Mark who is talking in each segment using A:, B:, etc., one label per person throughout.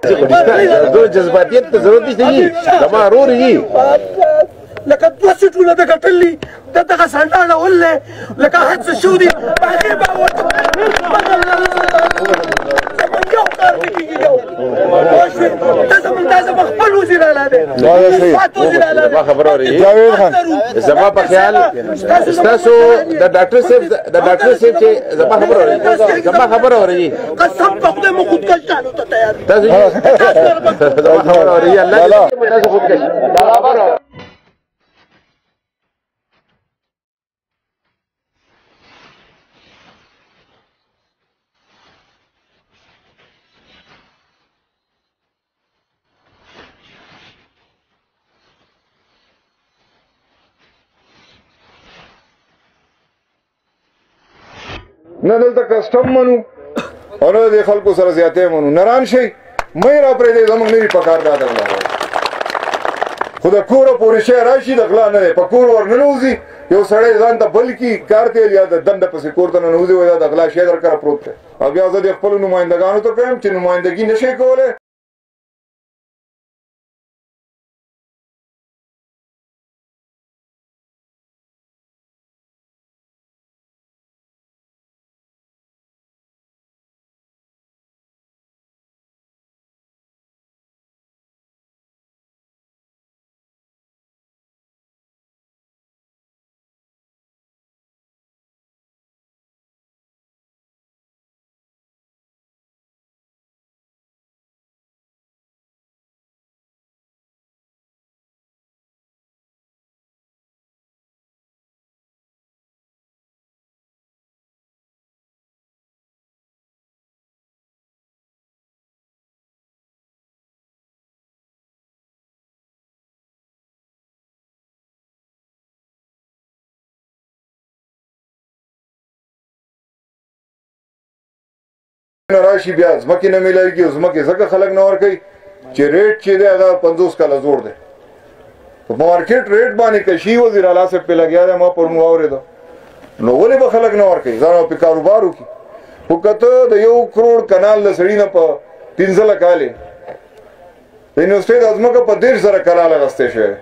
A: زه جذباتیت ته ضرورت نشته جي زما ورور جي
B: لکه دوه سیټونه د ګټلي د دغه سنډاړه ولې لکه هر څه شو دي هغې به ورته زمونږ یو کار نه کېږي یو دا زمونږ خپل وزیر اعلی دی فات وزیر اعلی دی
A: زما خبره اورئ زما په خیال ستاسو د ډاکټر صاحب چې زما خبره اورئ
B: قسم په خدای مو خودکش جانو ته تیار
A: تاسو زما خبره اورئ الله دې تاسو خودکش
C: نه دلته کسټم منو او نه د خلکو سره زیاتې منو نران شي مې را پرېږدئ زموږ نه وي په کار دا د غلا خو د کوره پورې شی راشي د غلا نه دی په کور ورننوځي یو سړی ځان ته بل کي کار تېل یا د دنده پسې کور ته ننوځي وایي دا د غلا شی در کره پروت دی او بیا زه د خپلو نمایندګانو ته کویم چې نمایندګي نه شئ کولی راشي بیا ځمکې نه میلاویږي او ځمکې ځکه خلک نه ورکوي چې ریټ چې دی هغه 50 کاله زوړ دی په مارکیټ ریټ باندې کشي وزیر اعلی صاحب پې لګیا دی ما پرون واورېده نو ولې به خلک نه ورکوي ځان پې کاروبار وکړي خو که ته د 1 کروڑ کنال د سړي نه په 15 کالې د یونیورسټۍ دا ځمکه په 10,000 کنال اخیستی شوی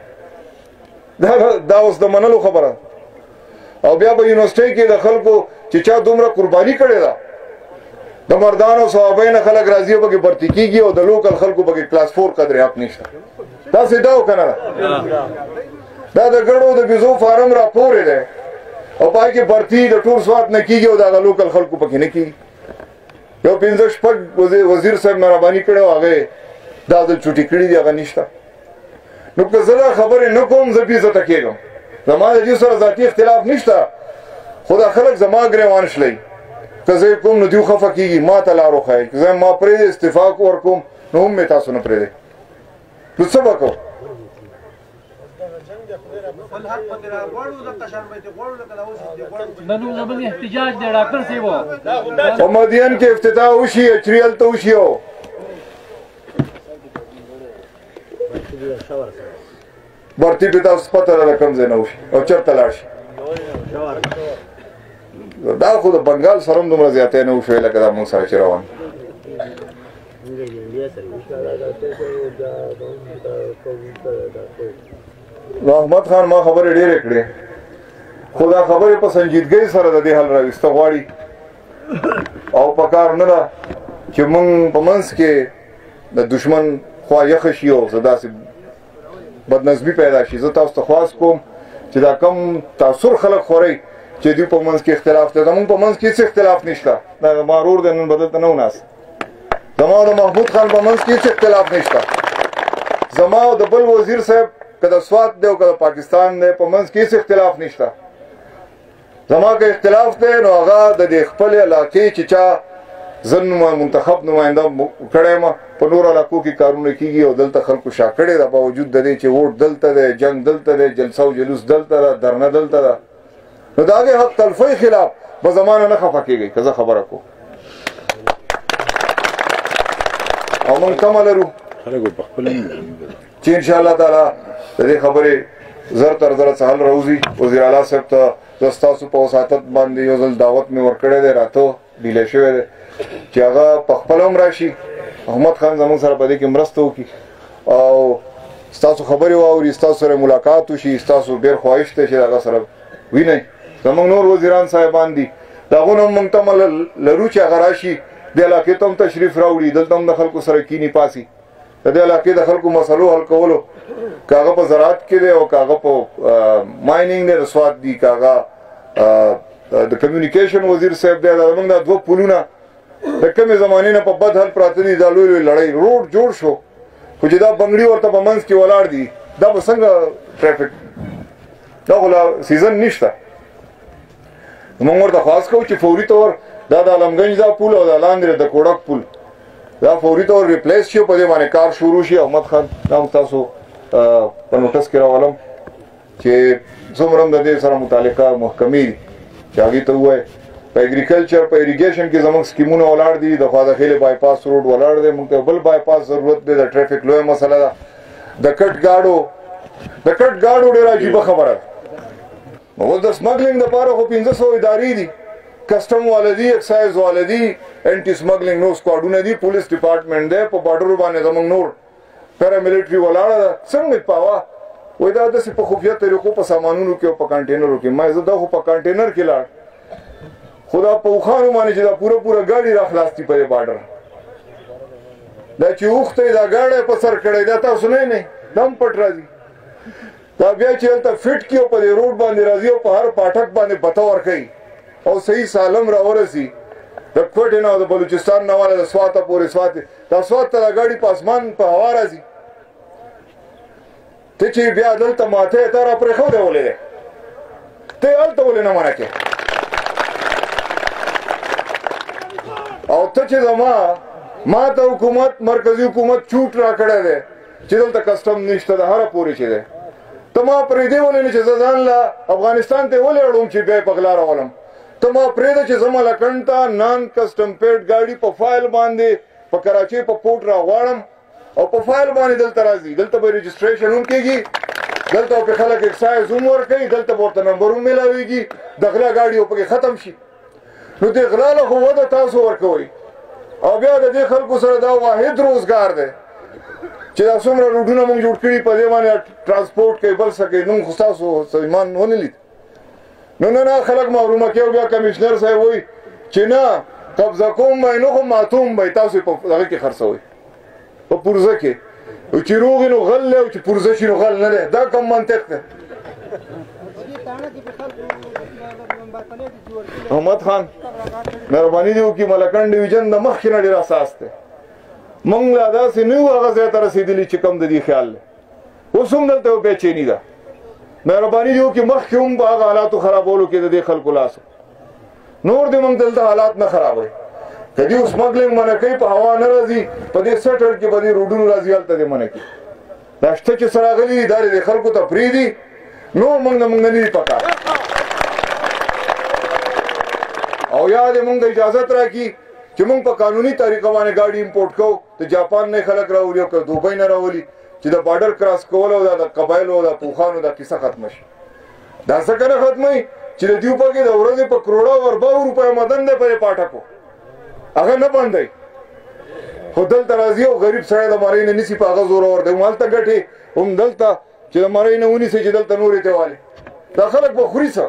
C: دا اوس د منلو خبره او بیا په یونیورسټۍ کې د خلکو چې چا دومره قرباني کړې ده د مردانو صحابین خلک راځي پکې برتی کیږي او د لوکل خلکو پکې کلاس 4 قدر حق نشته دا سیدا وکنه دا د ګړو د بيزو فارم را پورې ده او پای کې برتی د ټول سواد نه کیږي او د لوکل خلکو پکې نه کیږي یو 15 شپږ وزیر صاحب مهرباني کړو هغه دا د چټي کړی دی هغه نشته نو که زه خبرې نه کوم زه بي عزت کېږم زما د دې سره ذاتي اختلاف نشته خدا خلک زما ګریوان شلي که زه کوم نو دیو خفه کېږي ما ته لار وښایي که زه ما پرېږدې استعفا ورکوم نو هم مې تاسو نه پرېږدئ نو څه به کوو په مدین کې افتتاح وشي اچري هلته وشي برتي به تاسو پته لره کوم ځای نه وشي او چېرته لاړ شي دا خو د بنګال سره هم دومره زیاتی نه وشوی لکه دا مونږ سره چې روان احمد خان ما خبرې ډېرې کړې خو دا خبرې په سنجیدګۍ سره د دې حل راویسته غواړي او په کار نه ده چې مونږ په منځ کې د دشمن خوا یخه شي او زه داسې بدنظمي پیدا شي زه تاسو ته خواست کوم چې دا کم تاثر خلک خورئ چې دوی په منځ کې اختلاف دی زمونږ په منځ کې هېڅ اختلاف نشته دا زما ورور دی نن به دلته نه وناست زما او د محمود خان په منځ کې هېڅ اختلاف نشته زما او د بل وزیر صاحب که د سوات دی او که د پاکستان دی په منځ کې هېڅ اختلاف نشته زما که اختلاف دی نو هغه د دې خپلې علاقې چې چا زه منتخب نماینده کړی یم په نورو علاقو کې کارونه کېږي او دلته خلکو شا کړې ده باوجود د دې چې ووټ دلته دی جنګ دلته دی جلسه او جلوس دلته ده درنه دلته ده نو د هغې حق تلفۍ خلاف به زمانه نه خفه کېږئ که زه خبره کوم او موږ تمه لرو چې انشاءالله تعالی د دې خبرې زر تر زره څه حل راوځي وزیر اعلی صاحب ته زه ستاسو په وساطت باندې یو ځل دعوت مې ورکړی دی راته ډیلی شوی دی چې هغه په خپله هم راشي احمد خان زموږ سره په دې کې مرسته وکړي او ستاسو خبرې واوري، ستاسو سره ملاقات وشي، ستاسو ډېر خواهش دی چې هغه سره وینئ. زموږ نور وزیران صاحبان دي، د هغو نه موږ تمه لرو چې هغه راشي، د علاقې ته هم تشریف راوړي، دلته هم د خلکو سره کینی پاسي، د دې علاقې د خلکو مسلو حل کولو، که هغه په زراعت کې دی او که هغه په مایننګ دی د سوات دي، که هغه د کمیونیکیشن وزیر صاحب دی، دا زموږ دا دوه پلونه د کمې زمانې نه په بد حل پراته دي، دا لوی لوی لړۍ روډ جوړ شو، خو چې دا بنګړي ورته په منځ کې ولاړ دي، دا به څنګه ټرافیک، دا خو لا سیزن نشته. موږ ورته خواست کوو چې فوري طور دا د علمګنج دا پل او دا لاندې د کوړک پل دا فوري طور ریپلیس شي، په دې باندې کار شروع شي. احمد خان دا هم تاسو په نوټس کې راولم چې څومره هم د دې سره متعلقه محکمې دي چې هغې ته ووایي. په اګریکلچر په اریګیشن کې زموږ سکیمونه ولاړ دي، د خوا د خیلې بایپاس روډ ولاړ دی، موږ ته بل بایپاس ضرورت دی، د ټریفک لویه مسله ده. د کټ ګاډو ډېره عجیبه خبره ده. اوس د سمګلینګ دپاره خو 500 ادارې دي، کسټم والا دي، اکسایز والا دي، انټي سمګلینګ نو سکواډونه دي، پولیس ډپارټمنټ دی، په بارډرو باندې زموږ نور پیراملیټري ولاړه ده. څنګه پاوه وایي دا داسې په خفیه طریقو په سامانونو کې او په کانټینرو کې، ما زه دا خو په کانټینر کې لاړ، خو دا په اوښانو باندې چې دا پوره ګاډي را خلاص دي په دې بارډر، دا چې اوښ ته یې دا ګاډی په سر کړی، دا تاسو نه دا هم پټ راځي، دا بیا چې هلته فټ کړي او په دې روډ باندې راځي او په هر پاټک باندې بته ورکوي او صحیح سالم راورسي، د کوټې نه او د بلوچستان نه والا د سواته پورې دا سوات ته دا ګاډي په اسمان په هوا راځي، ته چې بیا دلته ماته یې تا را پرېښودی ولې دی، ته یې هلته ولې نه منع کړې، او ته چې ما ته حکومت مرکزي حکومت چوټ را کړی دی چې دلته کسټم نشته د هره پورې چې دی، ته ما پرېږدې ولې نه چې زه ځان له افغانستان ته یې ولې اړوم چې بیا یې په غلا راولم، ته ما پرېږده چې زه ملکنډ ته نان کسټم پیډ ګاډي په فایل باندې په کراچۍ په پورټ راغواړم او په فایل باندې دلته راځي، دلته به رجسټریشن هم کېږي، دلته به خلک اکسایز هم ورکوي، دلته به ورته نمبر هم میلاویږي، د غلا ګاډي به پکې ختم شي. نو دې غلا له خو وده تاسو ورکوئ او بیا د دې خلکو سره دا واحد روزګار دی چې دا څومره روډونه موږ جوړ کړي، په دې باندې ټرانسپورټ کوي بل څه کوي، نوم خو ستاسو ایمان ونه لید. نه خلک محرومه کوي، بیا کمیشنر صاحب وایي چې نه قبضه کوم به یې نه خو ماتوم به یې، تاسو یې په هغه کې خرڅوئ په پرزه کې، چې روغ نو غل دی او چې پرزه شي نو غل نه دی، دا کوم منطق دی؟ احمد خان مهرباني دې وکړي، ملکنډ ډویژن د مخکې نه ډېر اساس دی، موږ لا داسې نه یو هغه ځای ته رسېدلي چې کوم د دې خیال دی، اوس هم دلته یو بېچیني ده. مهرباني دې وکړي مخکې هم په هغه حالاتو خرابولو کې د دې خلکو لاس نور دې موږ دلته حالات نه خرابوي، که دې سمګلینګ منع کوي په هوا نه راځي، په دې سټر کې په دې روډونو راځي، هلته دې منع کړي، دا شته چې سره راغلي دي دا دې خلکو ته پرېږدي، نور موږ نه دي پکار، او یا دې موږ ته اجازت راکړي چې موږ په قانوني طریقه باندې ګاډي امپورټ کوو، د جاپان نه خلک راولي او که دوبۍ نه راولي، چې د بارډر کراس کول او د قبایلو او د پوخانو دا کیسه ختمه شي. دا څنګه نه ختموي چې د دیو پکې د ورځې په کروڑه ورباو روپۍ مدن دی په دې پاټکو، هغه نه بندوي، خو دلته راځي او غریب سړی د مرۍ نه نیسي، په هغه زورور دی، همالته ګټې هم دلته چې د مرۍ نه ونیسي چې دلته نورې ته والي، دا خلک به خوري څه؟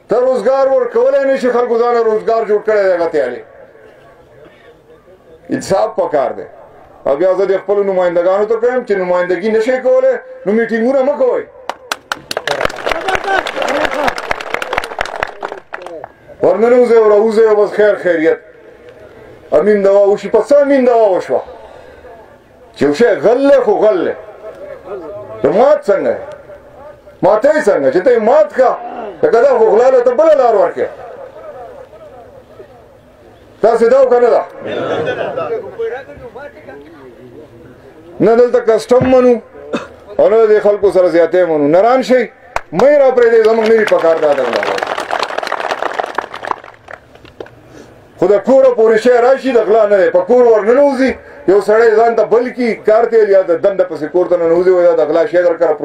C: ته روزګار ورکولی نه شي، خلکو ځانه روزګار جوړ کړی دی هغه تیالې، انصاف پکار دی. او بیا زه د خپلو نمایندګانو ته کویم چې نمایندګي نه شئ کولی نو میټینګونه مه کوئ، ورننوځئ او راوځئ او بس خیر خیریت امین دوا وشي. په څه امین دوا وشوه چې یو شی غل دی خو غل دی، نو مات څنګه ماته یې څنګه چې ته یې مات که لکه دا خو غلا له ته بله لار ورکړې، داسې ده او که نه ده؟ نه دلته کسټم منو او نه د خلکو سره زیاتې منو، نران شئ مه یې را پرېږدئ، زموږ نه دي پکار دا دغلا، خو د کوره پورې شی راشي د غلا نه دی، په کور ورننوځي یو سړی ځان ته بل کي کار ته یا د دنده پسې کور ته ننوځي وایي دا د غلا شی درکړه